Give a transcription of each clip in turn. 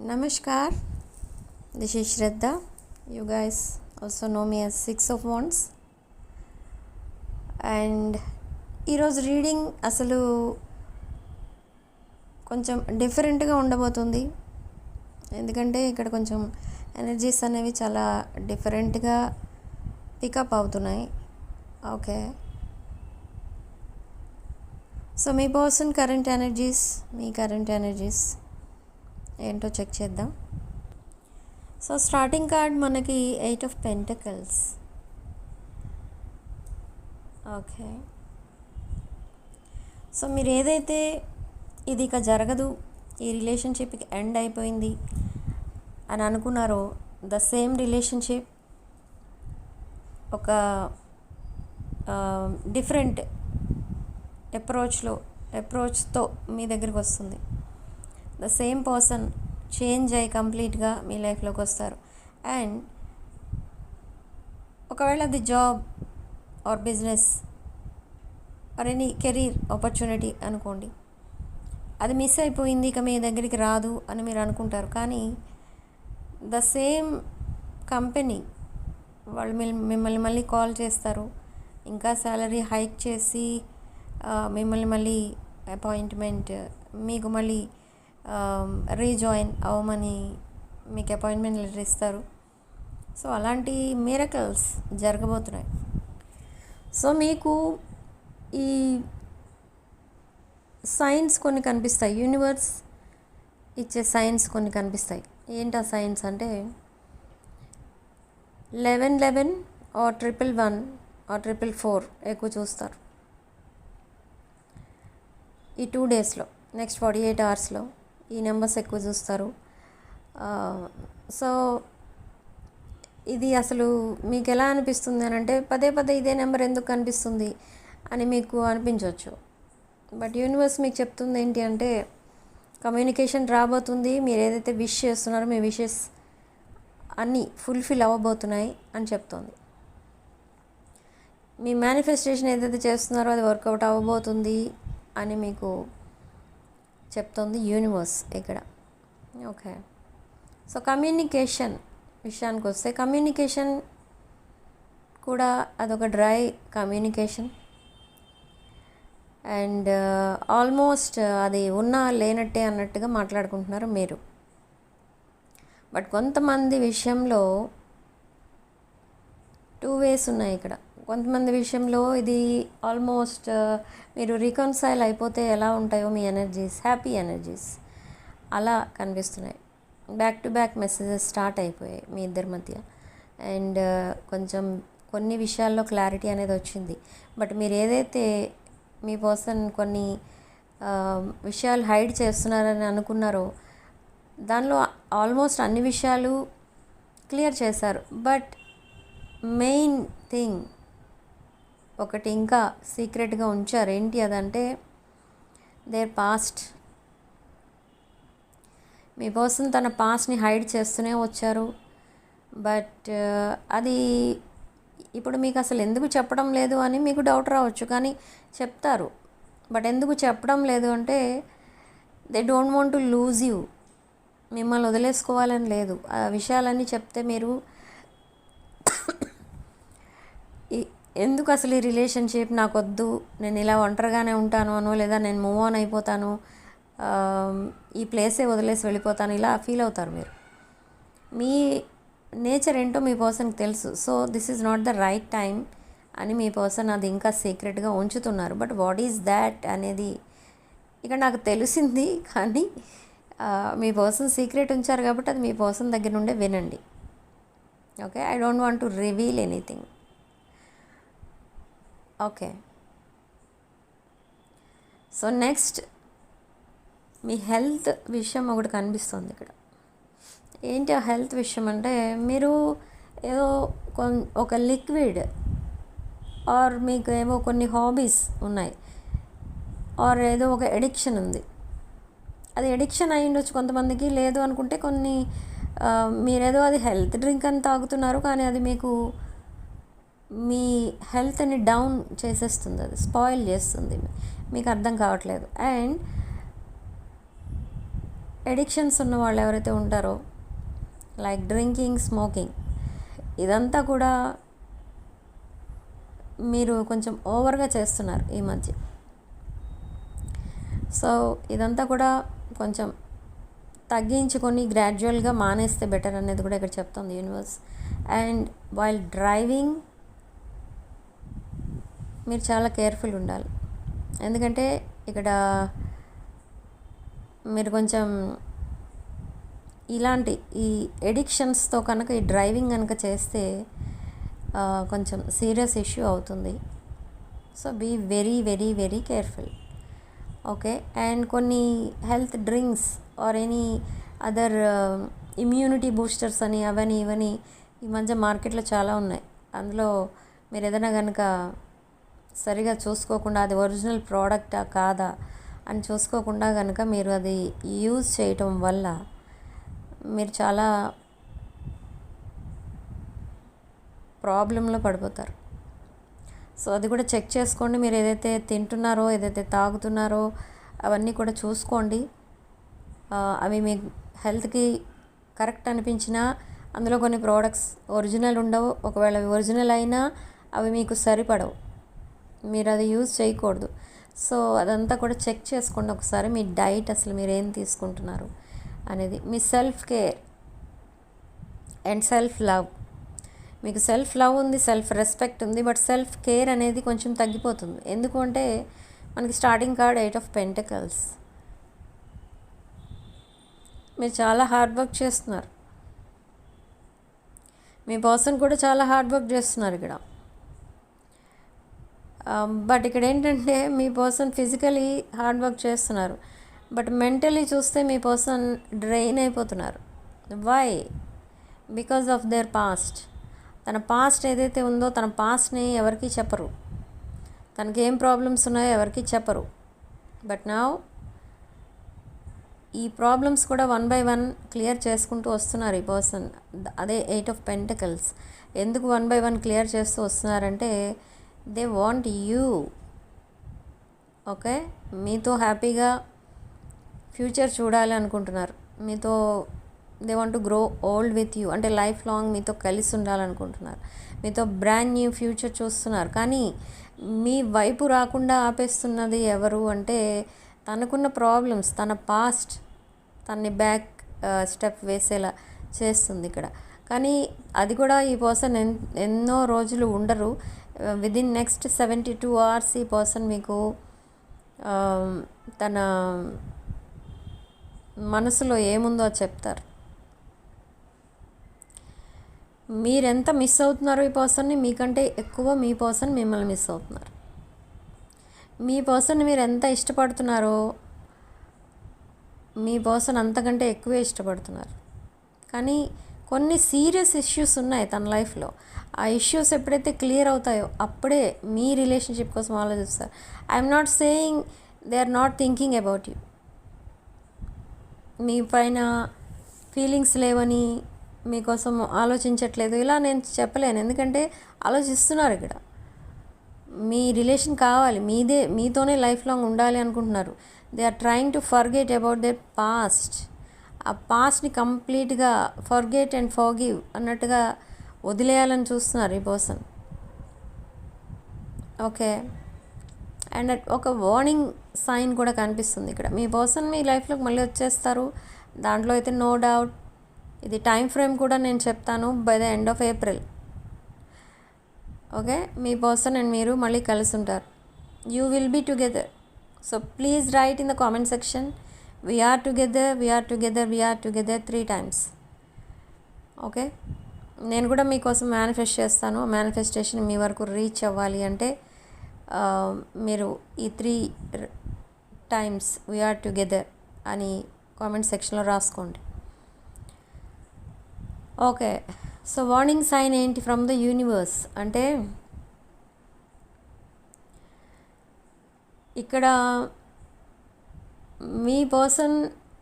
Namaskar, this is Shraddha. You guys also know me as Six of Wands. And ఈరోజు reading అసలు కొంచెం డిఫరెంట్గా ఉండబోతుంది. ఎందుకంటే ఇక్కడ కొంచెం ఎనర్జీస్ అనేవి చాలా డిఫరెంట్గా పికప్ అవుతున్నాయి. ఓకే, సో మీ పర్సన్ కరెంట్ ఎనర్జీస్ ఏంటో చెక్ చేద్దాం. సో స్టార్టింగ్ కార్డ్ మనకి 8 of Pentacles. ఓకే, సో మీరు ఏదైతే ఇది ఇక జరగదు, ఈ రిలేషన్షిప్కి ఎండ్ అయిపోయింది అని అనుకున్నారో, ద సేమ్ రిలేషన్షిప్ ఒక డిఫరెంట్ అప్రోచ్తో మీ దగ్గరికి వస్తుంది. ద సేమ్ పర్సన్ చేంజ్ అయ్యి కంప్లీట్గా మీ లైఫ్లోకి వస్తారు. అండ్ ఒకవేళ అది job or business or any career opportunity అనుకోండి, అది మిస్ అయిపోయింది, ఇక మీ దగ్గరికి రాదు అని మీరు అనుకుంటారు. కానీ ద సేమ్ కంపెనీ వాళ్ళు మిమ్మల్ని మళ్ళీ కాల్ చేస్తారు, ఇంకా శాలరీ హైక్ చేసి మిమ్మల్ని మళ్ళీ అపాయింట్మెంట్, మీకు మళ్ళీ రీజాయిన్ అవ్వమని మీకు అపాయింట్మెంట్ లెటర్ ఇస్తారు. సో అలాంటి మిరకల్స్ జరగబోతున్నాయి. సో మీకు ఈ సైన్స్ కొన్ని కనిపిస్తాయి, యూనివర్స్ ఇచ్చే సైన్స్ కొన్ని కనిపిస్తాయి. ఏంటి ఆ సైన్స్ అంటే 1111 ఆర్ 111 ఆర్ 444 ఎక్కువ చూస్తారు ఈ 2 daysలో. నెక్స్ట్ 48 hours ఈ నెంబర్స్ ఎక్కువ చూస్తారు. సో ఇది అసలు మీకు ఎలా అనిపిస్తుంది అని అంటే, పదే పదే ఇదే నెంబర్ ఎందుకు కనిపిస్తుంది అని మీకు అనిపించవచ్చు. బట్ యూనివర్స్ మీకు చెప్తుంది ఏంటి అంటే, కమ్యూనికేషన్ రాబోతుంది, మీరు ఏదైతే విష్ చేస్తున్నారో మీ విషెస్ అన్నీ ఫుల్ఫిల్ అవ్వబోతున్నాయి అని చెప్తుంది. మీ మేనిఫెస్టేషన్ ఏదైతే చేస్తున్నారో అది వర్కౌట్ అవ్వబోతుంది అని మీకు చెప్తుంది యూనివర్స్ ఇక్కడ. ఓకే, సో కమ్యూనికేషన్ విషయానికి వస్తే, కమ్యూనికేషన్ కూడా అదొక డ్రై కమ్యూనికేషన్. అండ్ ఆల్మోస్ట్ అది ఉన్నా లేనట్టే అన్నట్టుగా మాట్లాడుకుంటున్నారు మీరు. బట్ కొంతమంది విషయంలో 2 ways ఉన్నాయి ఇక్కడ. కొంతమంది విషయంలో ఇది ఆల్మోస్ట్ మీరు రికన్సైల్ అయిపోతే ఎలా ఉంటాయో మీ ఎనర్జీస్, హ్యాపీ ఎనర్జీస్ అలా కనిపిస్తున్నాయి. Back to back messages start అయిపోయాయి మీ ఇద్దరి మధ్య. అండ్ కొంచెం కొన్ని విషయాల్లో క్లారిటీ అనేది వచ్చింది. బట్ మీరు ఏదైతే మీ పర్సన్ కొన్ని విషయాలు హైడ్ చేస్తున్నారని అనుకున్నారో, దానిలో ఆల్మోస్ట్ అన్ని విషయాలు క్లియర్ చేశారు. బట్ మెయిన్ థింగ్ ఒకటి ఇంకా సీక్రెట్గా ఉంచారు. ఏంటి అదంటే, దేర్ పాస్ట్. మీ పర్సన్ తన పాస్ట్ని హైడ్ చేస్తూనే వచ్చారు. బట్ అది ఇప్పుడు మీకు అసలు ఎందుకు చెప్పడం లేదు అని మీకు డౌట్ రావచ్చు, కానీ చెప్తారు. బట్ ఎందుకు చెప్పడం లేదు అంటే, they don't want to lose you. మిమ్మల్ని వదిలేసుకోవాలని లేదు. ఆ విషయాలన్నీ చెప్తే మీరు ఎందుకు అసలు ఈ రిలేషన్షిప్ నాకు వద్దు, నేను ఇలా ఒంటరిగానే ఉంటాను అనో, లేదా నేను మూవ్ ఆన్ అయిపోతాను, ఈ ప్లేసే వదిలేసి వెళ్ళిపోతాను, ఇలా ఫీల్ అవుతారు మీరు. మీ నేచర్ ఏంటో మీ పర్సన్కి తెలుసు. So this is not the right time అని మీ పర్సన్ అది ఇంకా సీక్రెట్గా ఉంచుతున్నారు. బట్ వాట్ ఈజ్ దాట్ అనేది ఇక్కడ నాకు తెలిసింది, కానీ మీ పర్సన్ సీక్రెట్ ఉంచారు కాబట్టి అది మీ పర్సన్ దగ్గర నుండే వినండి. Okay, I don't want to reveal anything. Okay, so next me health విషయం ఒకటి కనిపిస్తుంది ఇక్కడ. ఏంటి ఆ హెల్త్ విషయం అంటే, మీరు ఏదో ఒక లిక్విడ్ ఆర్ మీకు ఏవో కొన్ని హాబీస్ ఉన్నాయి, ఆర్ ఏదో ఒక ఎడిక్షన్ ఉంది. అది ఎడిక్షన్ అయి ఉండొచ్చు కొంతమందికి. లేదు అనుకుంటే మీరేదో అది హెల్త్ డ్రింక్ అని తాగుతున్నారు, కానీ అది మీ హెల్త్ని డౌన్ చేసేస్తుంది, అది స్పాయిల్ చేస్తుంది, మీకు అర్థం కావట్లేదు. అండ్ ఎడిక్షన్స్ ఉన్న వాళ్ళు ఎవరైతే ఉంటారో, లైక్ డ్రింకింగ్, స్మోకింగ్, ఇదంతా కూడా మీరు కొంచెం ఓవర్గా చేస్తున్నారు ఈ మధ్య. సో ఇదంతా కూడా కొంచెం తగ్గించుకొని గ్రాడ్యువల్గా మానేస్తే బెటర్ అనేది కూడా ఇక్కడ చెప్తుంది యూనివర్స్. అండ్ వైల్ డ్రైవింగ్ మీరు చాలా కేర్ఫుల్ ఉండాలి, ఎందుకంటే ఇక్కడ మీరు కొంచెం ఇలాంటి ఈ ఎడిక్షన్స్తో కనుక ఈ డ్రైవింగ్ కనుక చేస్తే కొంచెం సీరియస్ ఇష్యూ అవుతుంది. So be very very very careful. Okay. And కొన్ని health drinks or any other immunity boosters అని అవని ఇవని ఈ మధ్య మార్కెట్లో చాలా ఉన్నాయి. అందులో మీరు ఏదైనా కనుక సరిగా చూసుకోకుండా అది ఒరిజినల్ ప్రోడక్టా కాదా అని చూసుకోకుండా కనుక మీరు అది యూజ్ చేయటం వల్ల మీరు చాలా ప్రాబ్లంలో పడిపోతారు. సో అది కూడా చెక్ చేసుకోండి. మీరు ఏదైతే తింటున్నారో, ఏదైతే తాగుతున్నారో అవన్నీ కూడా చూసుకోండి. అవి మీ హెల్త్కి కరెక్ట్ అనిపించినా అందులో కొన్ని ప్రోడక్ట్స్ ఒరిజినల్ ఉండవు. ఒకవేళ అవి ఒరిజినల్ అయినా అవి మీకు సరిపడవు, మీరు అది యూజ్ చేయకూడదు. సో అదంతా కూడా చెక్ చేసుకోండి ఒకసారి. మీ డైట్ అసలు మీరు ఏం తీసుకుంటున్నారు అనేది. మీ self care and self love, మీకు సెల్ఫ్ లవ్ ఉంది, సెల్ఫ్ రెస్పెక్ట్ ఉంది, బట్ సెల్ఫ్ కేర్ అనేది కొంచెం తగ్గిపోతుంది. ఎందుకు అంటే మనకి స్టార్టింగ్ కార్డ్ 8 ఆఫ్ పెంటకల్స్. మీరు చాలా హార్డ్ వర్క్ చేస్తున్నారు, మీ పర్సన్ కూడా చాలా హార్డ్ వర్క్ చేస్తున్నారు ఇక్కడ. బట్ ఇక్కడ ఏంటంటే మీ పర్సన్ ఫిజికలీ హార్డ్ వర్క్ చేస్తున్నారు, బట్ మెంటలీ చూస్తే మీ పర్సన్ డ్రైన్ అయిపోతున్నారు. Why? Because of their past. తన పాస్ట్ ఏదైతే ఉందో తన పాస్ట్ని ఎవరికి చెప్పరు, తనకి ఏం ప్రాబ్లమ్స్ ఉన్నాయో ఎవరికి చెప్పరు. బట్ నౌ ఈ ప్రాబ్లమ్స్ కూడా 1 by 1 క్లియర్ చేసుకుంటూ వస్తున్నారు ఈ పర్సన్. అదే 8 ఆఫ్ పెంటకల్స్. ఎందుకు 1 by 1 క్లియర్ చేస్తూ వస్తున్నారంటే దే వాంట్ యూ. ఓకే. మీతో హ్యాపీగా ఫ్యూచర్ చూడాలి అనుకుంటున్నారు, మీతో they want to grow old with you, అంటే లైఫ్ లాంగ్ మీతో కలిసి ఉండాలనుకుంటున్నారు, మీతో బ్రాండ్ న్యూ ఫ్యూచర్ చూస్తున్నారు. కానీ మీ వైపు రాకుండా ఆపేస్తున్నది ఎవరు అంటే తనకున్న ప్రాబ్లమ్స్, తన పాస్ట్ తనని బ్యాక్ స్టెప్ వేసేలా చేస్తుంది ఇక్కడ. కానీ అది కూడా ఈ పర్సన్ ఎన్నో రోజులు ఉండరు. విదిన్ నెక్స్ట్ 72 hours ఈ పర్సన్ మీకు తన మనసులో ఏముందో చెప్తారు. మీరెంత మిస్ అవుతున్నారో ఈ పర్సన్ని, మీకంటే ఎక్కువ మీ పర్సన్ మిమ్మల్ని మిస్ అవుతున్నారు. మీ పర్సన్ని మీరు ఎంత ఇష్టపడుతున్నారో మీ పర్సన్ అంతకంటే ఎక్కువే ఇష్టపడుతున్నారు. కానీ కొన్ని సీరియస్ ఇష్యూస్ ఉన్నాయి తన లైఫ్లో. ఆ ఇష్యూస్ ఎప్పుడైతే క్లియర్ అవుతాయో అప్పుడే మీ రిలేషన్షిప్ కోసం ఆలోచిస్తారు. I'm not saying they are not thinking about you. మీ పైన ఫీలింగ్స్ లేవని, మీకోసం ఆలోచించట్లేదు ఇలా నేను చెప్పలేను. ఎందుకంటే ఆలోచిస్తున్నారు ఇక్కడ. మీ రిలేషన్ కావాలి, మీతోనే లైఫ్ లాంగ్ ఉండాలి అనుకుంటున్నారు. They are trying to forget about their past. ఆ పాస్ట్ని కంప్లీట్గా ఫర్గెట్ అండ్ ఫర్గివ్ అన్నట్టుగా వదిలేయాలని చూస్తున్నారు ఈ పర్సన్. ఓకే. అండ్ ఒక వార్నింగ్ సైన్ కూడా కనిపిస్తుంది ఇక్కడ. మీ పర్సన్ మీ లైఫ్లోకి మళ్ళీ వచ్చేస్తారు, దాంట్లో అయితే నో డౌట్. ఇది టైం ఫ్రేమ్ కూడా నేను చెప్తాను, by the end of April. Okay. మీ పర్సన్ అండ్ మీరు మళ్ళీ కలిసి ఉంటారు. You will be together. So please write in the comment section we are together, we are together, we are together 3 times. Okay. నేను కూడా మీకోసం మేనిఫెస్ట్ చేస్తాను. మేనిఫెస్టేషన్ మీ వరకు రీచ్ అవ్వాలి అంటే మీరు ఈ 3 times వీఆర్ టుగెదర్ అని కామెంట్ సెక్షన్లో రాసుకోండి. ఓకే. సో వార్నింగ్ సైన్ ఏంటి ఫ్రమ్ ద యూనివర్స్ అంటే ఇక్కడ మీ పర్సన్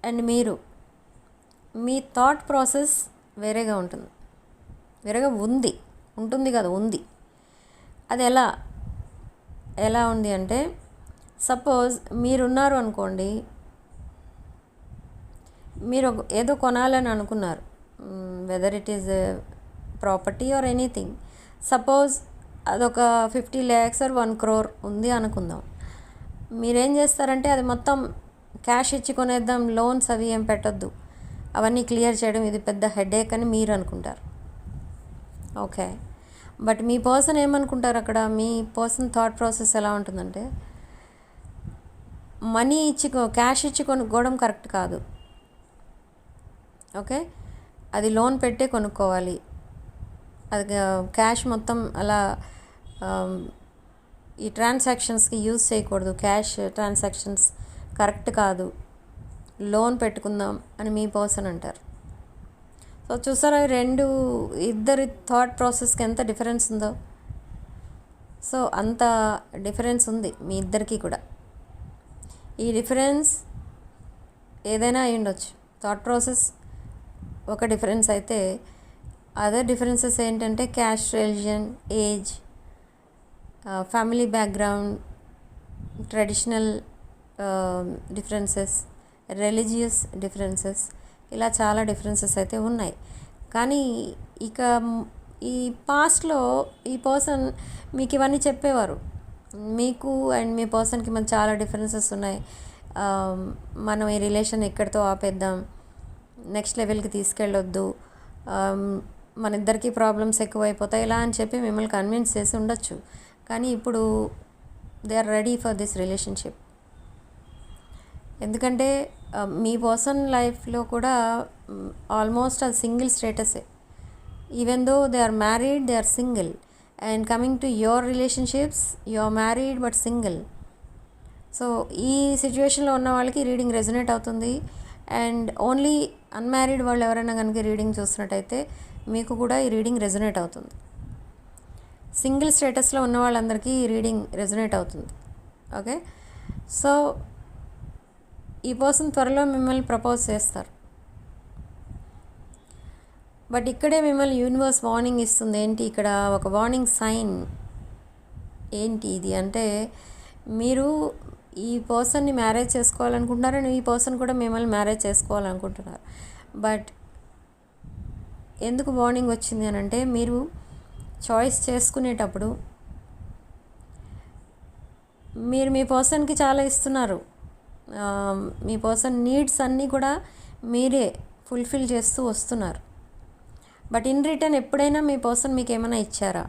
అండ్ మీరు, మీ థాట్ ప్రాసెస్ వేరేగా ఉంటుంది, వేరేగా ఉంటుంది కదా, ఉంది. అది ఎలా ఉంది అంటే సపోజ్ మీరున్నారు అనుకోండి, మీరు ఏదో కొనాలని అనుకున్నారు, whether it is property or anything. Suppose అదొక 50 lakhs ఆర్ 1 crore ఉంది అనుకుందాం. మీరేం చేస్తారంటే అది మొత్తం క్యాష్ ఇచ్చి కొనేద్దాం, లోన్స్ అవి ఏం పెట్టొద్దు, అవన్నీ క్లియర్ చేయడం ఇది పెద్ద హెడేక్ అని మీరు అనుకుంటారు. ఓకే, బట్ మీ పర్సన్ ఏమనుకుంటారు అక్కడ? మీ పర్సన్ థాట్ ప్రాసెస్ ఎలా ఉంటుందంటే, మనీ ఇచ్చి క్యాష్ ఇచ్చి కొనుక్కోవడం కరెక్ట్ కాదు. ఓకే, అది లోన్ పెట్టే కొనుక్కోవాలి. అది క్యాష్ మొత్తం అలా ఈ ట్రాన్సాక్షన్స్కి యూజ్ చేయకూడదు. క్యాష్ ట్రాన్సాక్షన్స్ కరెక్ట్ కాదు, లోన్ పెట్టుకుందాం అని మీ పర్సన్ అంటారు. సో చూసారా, ఇద్దరి థాట్ ప్రాసెస్కి ఎంత డిఫరెన్స్ ఉందో. సో అంత డిఫరెన్స్ ఉంది మీ ఇద్దరికి కూడా. ఈ డిఫరెన్స్ ఏదైనా అయి ఉండొచ్చు. థాట్ ప్రాసెస్ ఒక డిఫరెన్స్ అయితే, అదర్ డిఫరెన్సెస్ ఏంటంటే caste, religion, age, family background, traditional differences, religious differences, ఇలా చాలా డిఫరెన్సెస్ అయితే ఉన్నాయి. కానీ ఇక ఈ పాస్ట్లో ఈ పర్సన్ మీకు ఇవన్నీ చెప్పేవారు. మీకు అండ్ మీ పర్సన్కి మన చాలా డిఫరెన్సెస్ ఉన్నాయి, మనం ఈ రిలేషన్ ఎక్కడితో ఆపేద్దాం, నెక్స్ట్ లెవెల్కి తీసుకెళ్ళొద్దు, మన ఇద్దరికి ప్రాబ్లమ్స్ ఎక్కువైపోతాయి, ఇలా అని చెప్పి మిమ్మల్ని కన్విన్స్ చేసి ఉండొచ్చు. కానీ ఇప్పుడు they are ready for this relationship. ఎందుకంటే మీ పర్సన్ లైఫ్లో కూడా ఆల్మోస్ట్ అది సింగిల్ స్టేటసే. Even though they are married, they are single. And coming to your relationships, you are married but single. So ఈ సిచ్యువేషన్లో ఉన్న వాళ్ళకి రీడింగ్ రెజొనేట్ అవుతుంది. అండ్ ఓన్లీ అన్మ్యారీడ్ వాళ్ళు ఎవరైనా కనుక రీడింగ్ చూసినట్టయితే మీకు కూడా ఈ రీడింగ్ రెజొనేట్ అవుతుంది. సింగిల్ స్టేటస్లో ఉన్న వాళ్ళందరికీ ఈ రీడింగ్ రెజొనేట్ అవుతుంది. ఓకే, సో ఈ పర్సన్ త్వరలో మిమ్మల్ని ప్రపోజ్ చేస్తారు. బట్ ఇక్కడే మిమ్మల్ని యూనివర్స్ వార్నింగ్ ఇస్తుంది. ఏంటి ఇక్కడ ఒక వార్నింగ్ సైన్ ఏంటి ఇది అంటే, మీరు ఈ పర్సన్ని మ్యారేజ్ చేసుకోవాలనుకుంటున్నారు అండ్ ఈ పర్సన్ కూడా మిమ్మల్ని మ్యారేజ్ చేసుకోవాలనుకుంటున్నారు. బట్ ఎందుకు వార్నింగ్ వచ్చింది అని అంటే, మీరు చాయిస్ చేసుకునేటప్పుడు మీరు మీ పర్సన్కి చాలా ఇస్తున్నారు. మీ పర్సన్ నీడ్స్ అన్నీ కూడా మీరే ఫుల్ఫిల్ చేస్తూ వస్తున్నారు. బట్ ఇన్ రిటర్న్ ఎప్పుడైనా మీ పర్సన్ మీకు ఏమైనా ఇచ్చారా?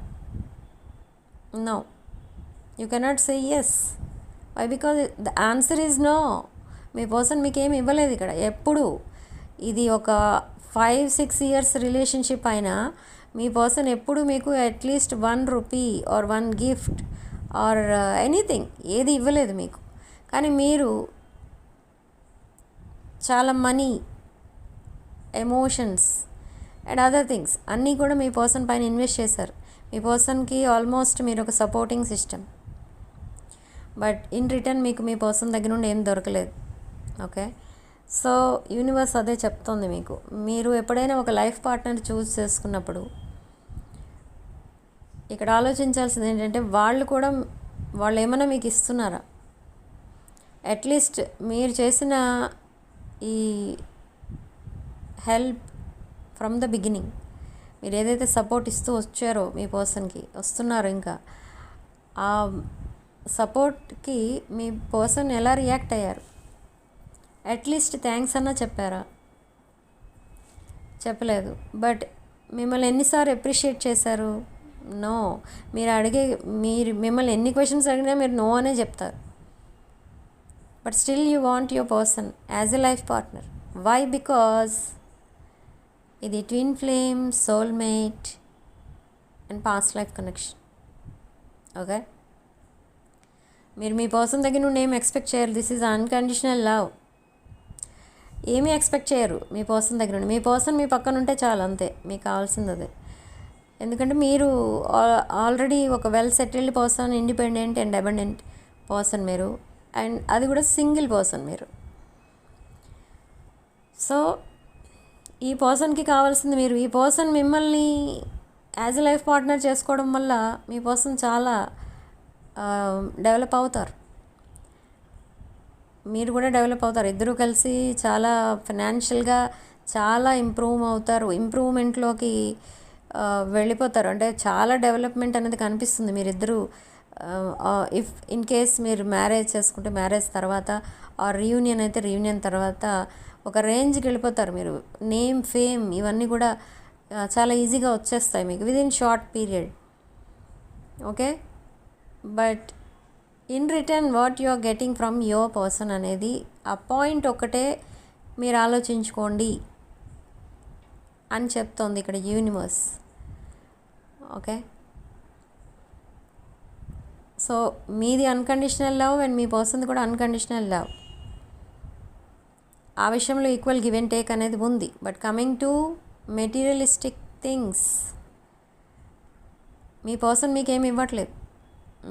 No, you cannot say yes. Why? Because the answer is no. మీ పర్సన్ మీకు ఏమి ఇవ్వలేదు ఇక్కడ ఎప్పుడు. ఇది ఒక 5-6 years రిలేషన్షిప్ అయినా మీ పర్సన్ ఎప్పుడు మీకు at least 1 rupee or 1 gift or anything ఏది ఇవ్వలేదు మీకు. కానీ మీరు చాలా money, emotions and other things అన్నీ కూడా మీ పర్సన్ పైన ఇన్వెస్ట్ చేశారు. మీ పర్సన్కి ఆల్మోస్ట్ మీరు ఒక supporting system. But in return మీకు మీ పర్సన్ దగ్గర నుండి ఏం దొరకలేదు. ఓకే, సో యూనివర్స్ అదే చెప్తోంది మీకు. మీరు ఎప్పుడైనా ఒక లైఫ్ పార్ట్నర్ చూస్ చేసుకున్నప్పుడు ఇక్కడ ఆలోచించాల్సింది ఏంటంటే, వాళ్ళు ఏమైనా మీకు ఇస్తున్నారా? అట్లీస్ట్ మీరు చేసిన ఈ హెల్ప్ ఫ్రమ్ ద బిగినింగ్, మీరు ఏదైతే సపోర్ట్ ఇస్తూ వచ్చారో మీ పర్సన్కి, వస్తున్నారు ఇంకా, ఆ సపోర్ట్కి మీ పర్సన్ ఎలా రియాక్ట్ అయ్యారు? అట్లీస్ట్ థ్యాంక్స్ అన్నా చెప్పారా? చెప్పలేదు. బట్ మిమ్మల్ని ఎన్నిసార్లు అప్రిషియేట్ చేశారు? నో. మిమ్మల్ని ఎన్ని క్వశ్చన్స్ అడిగినా మీరు నో అనే చెప్తారు. But still you want your person as a life partner. Why? Because ఇది twin flame, soulmate and past life connection. Okay, మీరు మీ పర్సన్ దగ్గర నుండి ఏం ఎక్స్పెక్ట్ చేయరు. This is unconditional love. ఏమీ ఎక్స్పెక్ట్ చేయరు మీ పర్సన్ దగ్గర నుండి. మీ పర్సన్ మీ పక్కన ఉంటే చాలు, అంతే. మీకు కావాల్సింది అదే. ఎందుకంటే మీరు ఆల్రెడీ ఒక well settled person, independent and abundant person మీరు. అండ్ అది కూడా సింగిల్ పర్సన్ మీరు. సో ఈ పర్సన్కి కావాల్సింది మీరు. ఈ పర్సన్ మిమ్మల్ని యాజ్ ఎ లైఫ్ పార్ట్నర్ చేసుకోవడం వల్ల మీ పర్సన్ చాలా డెవలప్ అవుతారు. మీరు కూడా డెవలప్ అవుతారు. ఇద్దరు కలిసి చాలా ఫైనాన్షియల్గా చాలా ఇంప్రూవ్ అవుతారు. ఇంప్రూవ్మెంట్లోకి వెళ్ళిపోతారు. అంటే చాలా డెవలప్మెంట్ అనేది కనిపిస్తుంది మీరిద్దరూ. ఇఫ్ ఇన్ కేస్ మీరు మ్యారేజ్ చేసుకుంటే మ్యారేజ్ తర్వాత, ఆ రీయూనియన్ అయితే రీయూనియన్ తర్వాత ఒక రేంజ్కి వెళ్ళిపోతారు మీరు. నేమ్, ఫేమ్ ఇవన్నీ కూడా చాలా ఈజీగా వచ్చేస్తాయి మీకు within short period. Okay, but in return what you are getting from your person అనేది ఆ పాయింట్ ఒకటే మీరు ఆలోచించుకోండి అని చెప్తోంది ఇక్కడ యూనివర్స్. ఓకే, సో మీది అన్కండిషనల్ లవ్ అండ్ మీ పర్సన్ది కూడా అన్కండిషనల్ లవ్. ఆ విషయంలో ఈక్వల్ గివ్ అండ్ టేక్ అనేది ఉంది. But coming to materialistic things, me person మీకేమి ఇవ్వట్లేదు.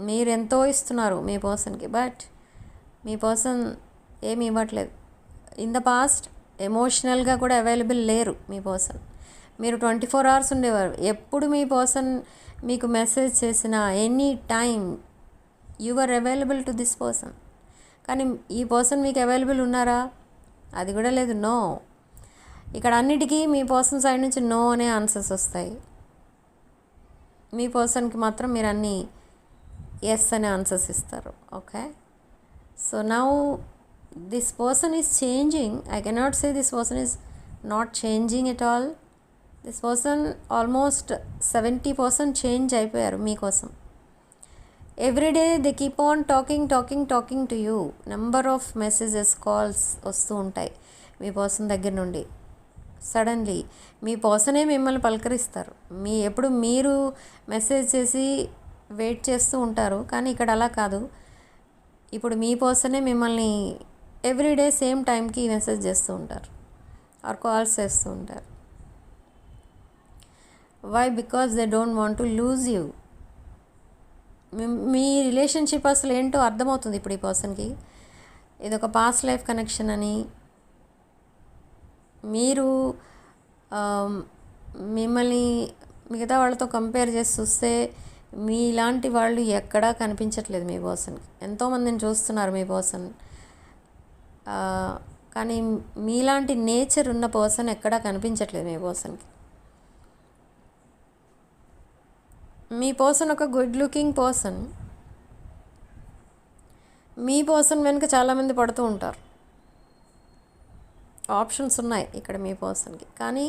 మీరు ఎంతో ఇస్తున్నారు మీ పర్సన్కి, బట్ మీ పర్సన్ ఏమి ఇవ్వట్లేదు. ఇన్ ద పాస్ట్ ఎమోషనల్గా కూడా అవైలబుల్ లేరు మీ పర్సన్. మీరు 24 hours ఉండేవారు. ఎప్పుడు మీ పర్సన్ మీకు మెసేజ్ చేసినా any time you are available to this person. కానీ ఈ పర్సన్ మీకు అవైలబుల్ ఉన్నారా? అది కూడా లేదు. నో. ఇక్కడ అన్నిటికీ మీ పర్సన్ సైడ్ నుంచి నో అనే ఆన్సర్స్ వస్తాయి. మీ పర్సన్కి మాత్రం మీరు అన్నీ ఎస్ అనే ఆన్సర్స్ ఇస్తారు. Okay, so now this person is changing. I cannot say this person is not changing at all. This person almost 70% change అయిపోయారు మీకోసం. Everyday they keep on talking to you. Number of messages, calls వస్తూ ఉంటాయి మీ person దగ్గర నుండి. Suddenly మీ పర్సనే మిమ్మల్ని పలకరిస్తారు. ఎప్పుడు మీరు message చేసి వెయిట్ చేస్తూ ఉంటారు, కానీ ఇక్కడ అలా కాదు. ఇప్పుడు మీ పర్సనే మిమ్మల్ని ఎవ్రీడే సేమ్ టైంకి మెసేజ్ చేస్తూ ఉంటారు ఆర్ కాల్స్ చేస్తూ ఉంటారు. Why? Because they don't want to lose you. మీ రిలేషన్షిప్ అసలు ఏంటో అర్థమవుతుంది ఇప్పుడు ఈ పర్సన్కి. ఇది ఒక పాస్ట్ లైఫ్ కనెక్షన్ అని. మీరు మిమ్మల్ని మిగతా వాళ్ళతో కంపేర్ చేసి చూస్తే మీలాంటి వాళ్ళు ఎక్కడా కనిపించట్లేదు మీ పర్సన్కి. ఎంతోమందిని చూస్తున్నారు మీ పర్సన్, కానీ మీలాంటి నేచర్ ఉన్న పర్సన్ ఎక్కడా కనిపించట్లేదు మీ పర్సన్కి. మీ పర్సన్ ఒక గుడ్ లుకింగ్ పర్సన్. మీ పర్సన్ వెనుక చాలామంది పడుతూ ఉంటారు. ఆప్షన్స్ ఉన్నాయి ఇక్కడ మీ పర్సన్కి. కానీ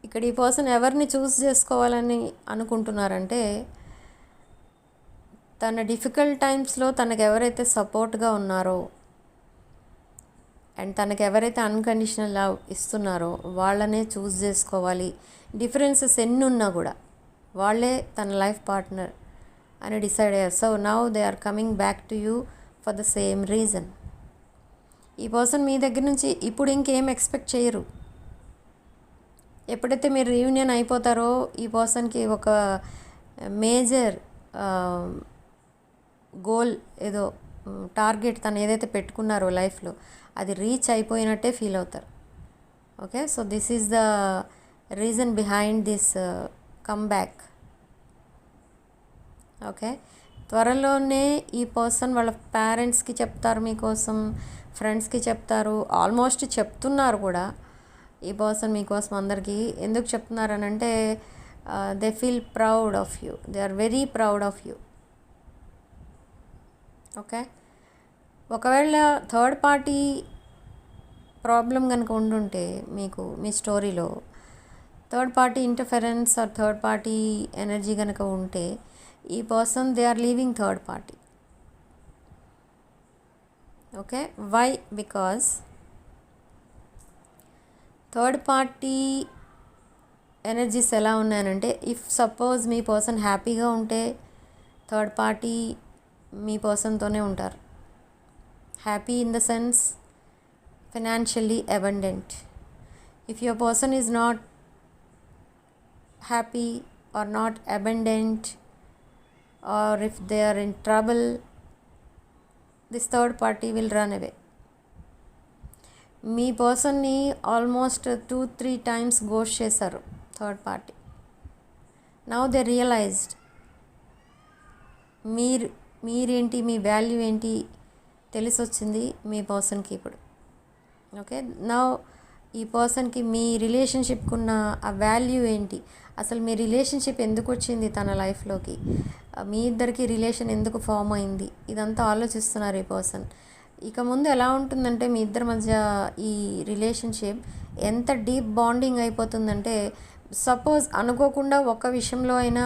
ఇక్కడ ఈ పర్సన్ ఎవరిని చూస్ చేసుకోవాలని అనుకుంటున్నారంటే, తన డిఫికల్ట్ టైమ్స్లో తనకు ఎవరైతే సపోర్ట్గా ఉన్నారో అండ్ తనకు ఎవరైతే అన్కండిషనల్ లవ్ ఇస్తున్నారో వాళ్ళనే చూస్ చేసుకోవాలి. డిఫరెన్సెస్ ఎన్ని ఉన్నా కూడా వాళ్ళే తన లైఫ్ పార్ట్నర్ అని డిసైడ్ అయ్యారు. So now they are coming back to you for the same reason. ఈ పర్సన్ మీ దగ్గర నుంచి ఇప్పుడు ఇంకేం ఎక్స్పెక్ట్ చేయరు. ఎప్పుడైతే మీరు రీయూనియన్ అయిపోతారో ఈ పర్సన్కి ఒక మేజర్ గోల్, ఏదో టార్గెట్ తను ఏదైతే పెట్టుకున్నారో లైఫ్లో అది రీచ్ అయిపోయినట్టే ఫీల్ అవుతారు. Okay, so this is the reason behind this comeback. Okay, త్వరలోనే ఈ పర్సన్ వాళ్ళ పేరెంట్స్కి చెప్తారు, మీకోసం ఫ్రెండ్స్కి చెప్తారు, ఆల్మోస్ట్ చెప్తున్నారు కూడా. ఈ పర్సన్ మీకోసం అందరికీ ఎందుకు చెప్తున్నారనంటే they feel proud of you, they are very proud of you. Okay, ఒకవేళ థర్డ్ పార్టీ ప్రాబ్లం కనుక ఉండుంటే మీకు మీ స్టోరీలో third party interference or third party energy కనుక ఉంటే ఈ person they are leaving third party. Okay, why? Because third party energies ఎలా ఉన్నాయనంటే, ఇఫ్ సపోజ్ మీ పర్సన్ హ్యాపీగా ఉంటే థర్డ్ పార్టీ మీ పర్సన్తోనే ఉంటారు. Happy in the sense financially abundant. If your person is not happy or not abundant or if they are in trouble, this third party will run away. మీ పర్సన్ని almost 2-3 times ghost చేశారు third party. Now they realised మీరేంటి, మీ value ఏంటి, తెలిసొచ్చింది మీ పర్సన్కి ఇప్పుడు. Okay, నా ఈ పర్సన్కి మీ రిలేషన్షిప్కి ఉన్న ఆ వాల్యూ ఏంటి, అసలు మీ రిలేషన్షిప్ ఎందుకు వచ్చింది తన లైఫ్లోకి, మీ ఇద్దరికి రిలేషన్ ఎందుకు ఫామ్ అయింది, ఇదంతా ఆలోచిస్తున్నారు ఈ పర్సన్. ఇక ముందు ఎలా ఉంటుందంటే మీ ఇద్దరి మధ్య ఈ రిలేషన్షిప్ ఎంత డీప్ బాండింగ్ అయిపోతుందంటే, సపోజ్ అనుకోకుండా ఒక్క విషయంలో అయినా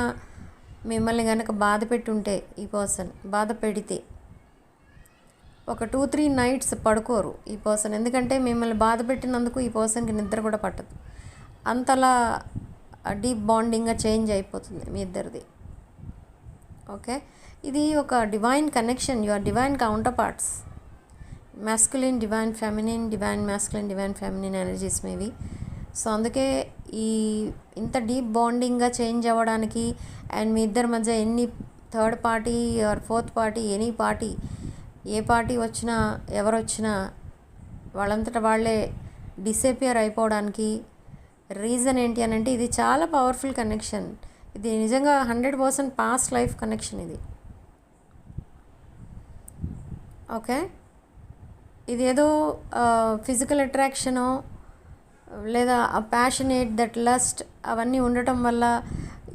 మిమ్మల్ని కనుక బాధ పెట్టుంటే, ఈ పర్సన్ బాధ పెడితే ఒక 2-3 నైట్స్ పడుకోరు ఈ పర్సన్. ఎందుకంటే మిమ్మల్ని బాధ పెట్టినందుకు ఈ పర్సన్కి నిద్ర కూడా పట్టదు. అంతలా డీప్ బాండింగ్గా చేంజ్ అయిపోతుంది మీ ఇద్దరిది. ఓకే, ఇది ఒక divine connection. You are divine counterparts. Masculine divine feminine, divine masculine divine feminine energies మేవి. సో అందుకే ఈ ఇంత డీప్ బాండింగ్గా చేంజ్ అవ్వడానికి అండ్ మీ ఇద్దరి మధ్య ఎన్ని third party or fourth party, any party, ఏ పార్టీ వచ్చినా ఎవరు వచ్చినా వాళ్ళంతటా వాళ్ళే డిసపియర్ అయిపోవడానికి రీజన్ ఏంటి అని అంటే, ఇది చాలా పవర్ఫుల్ కనెక్షన్. ఇది నిజంగా 100% పాస్ట్ లైఫ్ కనెక్షన్ ఇది. ఓకే, ఇది ఏదో ఫిజికల్ అట్రాక్షనో లేదా ఆ ప్యాషనేట్ దట్ లస్ట్ అవన్నీ ఉండటం వల్ల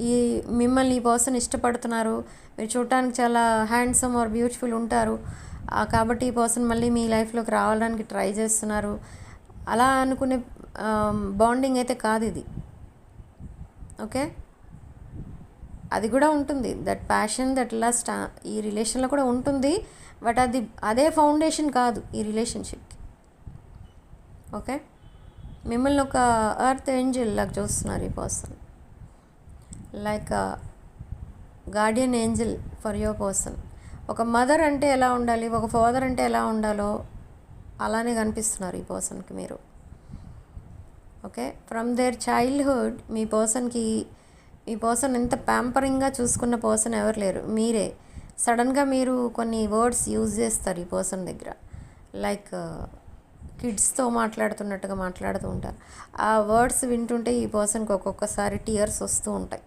ఈ మిమ్మల్ని ఈ పర్సన్ ఇష్టపడుతున్నారు, మీరు చూడటానికి చాలా హ్యాండ్సమ్ ఆర్ బ్యూటిఫుల్ ఉంటారు కాబట్టి ఈ పర్సన్ మళ్ళీ మీ లైఫ్లోకి రావడానికి ట్రై చేస్తున్నారు, అలా అనుకునే బాండింగ్ అయితే కాదు ఇది. ఓకే, అది కూడా ఉంటుంది, దట్ ప్యాషన్ దట్ లస్ట్ ఈ రిలేషన్లో కూడా ఉంటుంది. బట్ అదే ఫౌండేషన్ కాదు ఈ రిలేషన్షిప్కి. ఓకే, మిమ్మల్ని ఒక ఎర్త్ ఏంజల్ లాగా చూస్తున్నారు ఈ person, like Guardian Angel for your person. ఒక మదర్ అంటే ఎలా ఉండాలి, ఒక ఫాదర్ అంటే ఎలా ఉండాలో అలానే కనిపిస్తున్నారు ఈ పర్సన్కి మీరు. ఓకే, ఫ్రమ్ దేర్ చైల్డ్హుడ్ మీ పర్సన్ ఎంత ప్యాంపరింగ్గా చూసుకున్న పర్సన్ ఎవరు లేరు, మీరే. సడన్గా మీరు కొన్ని వర్డ్స్ యూజ్ చేస్తారు ఈ పర్సన్ దగ్గర, లైక్ కిడ్స్తో మాట్లాడుతున్నట్టుగా మాట్లాడుతూ ఉంటారు. ఆ వర్డ్స్ వింటుంటే ఈ పర్సన్కి ఒక్కొక్కసారి టీయర్స్ వస్తూ ఉంటాయి.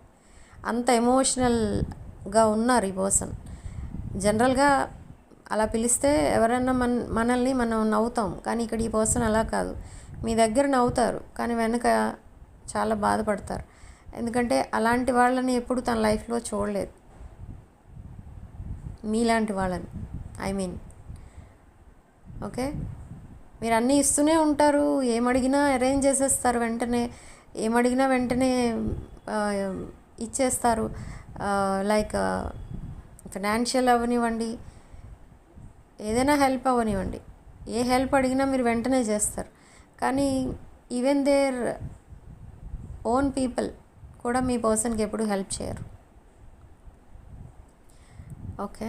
అంత ఎమోషనల్గా ఉన్నారు ఈ పర్సన్. జనరల్గా అలా పిలిస్తే ఎవరైనా మనల్ని మనం నవ్వుతాం, కానీ ఇక్కడ ఈ పర్సన్ అలా కాదు. మీ దగ్గర నవ్వుతారు కానీ వెనక చాలా బాధపడతారు. ఎందుకంటే అలాంటి వాళ్ళని ఎప్పుడు తన లైఫ్లో చూడలేదు, మీలాంటి వాళ్ళని. ఓకే, మీరు అన్నీ ఇస్తూనే ఉంటారు, ఏమడిగినా అరేంజ్ చేసేస్తారు, ఏమడిగినా వెంటనే ఇచ్చేస్తారు. లైక్ ఫైనాన్షియల్ అవ్వనివ్వండి, ఏదైనా హెల్ప్ అవ్వనివ్వండి, ఏ హెల్ప్ అడిగినా మీరు వెంటనే చేస్తారు. కానీ ఈవెన్ దేర్ ఓన్ పీపుల్ కూడా మీ పర్సన్కి ఎప్పుడు హెల్ప్ చేయరు. ఓకే,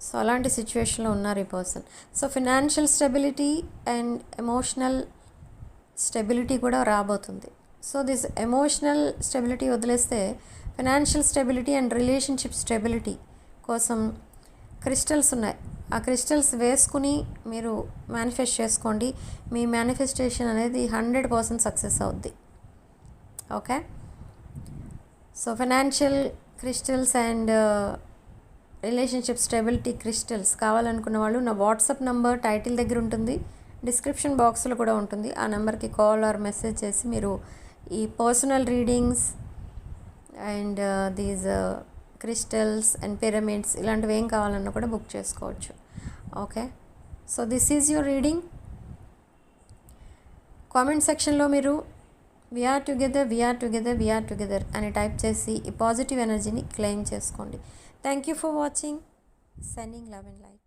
సో అలాంటి సిచ్యువేషన్లో ఉన్నారు ఈ person. So financial stability and emotional stability కూడా రాబోతుంది. సో దిస్ ఎమోషనల్ స్టెబిలిటీ వదిలేస్తే financial stability and relationship stability కోసం క్రిస్టల్స్ ఉన్నాయి. ఆ క్రిస్టల్స్ వేసుకుని మీరు మేనిఫెస్ట్ చేసుకోండి. మీ మేనిఫెస్టేషన్ అనేది 100% సక్సెస్ అవుద్ది. Okay, so financial crystals and relationship stability crystals కావాలనుకున్న వాళ్ళు నా వాట్సాప్ నంబర్ టైటిల్ దగ్గర ఉంటుంది, డిస్క్రిప్షన్ బాక్స్లో కూడా ఉంటుంది. ఆ నెంబర్కి కాల్ ఆర్ మెసేజ్ చేసి మీరు ఈ personal readings and these crystals and pyramids ఇలాంటివి ఏం కావాలన్నా కూడా బుక్ చేసుకోవచ్చు. Okay, so this is your reading. Comment సెక్షన్లో మీరు వీఆర్ టుగెదర్ అని టైప్ చేసి ఈ పాజిటివ్ ఎనర్జీని క్లెయిమ్ చేసుకోండి. Thank you for watching. Sending love and light.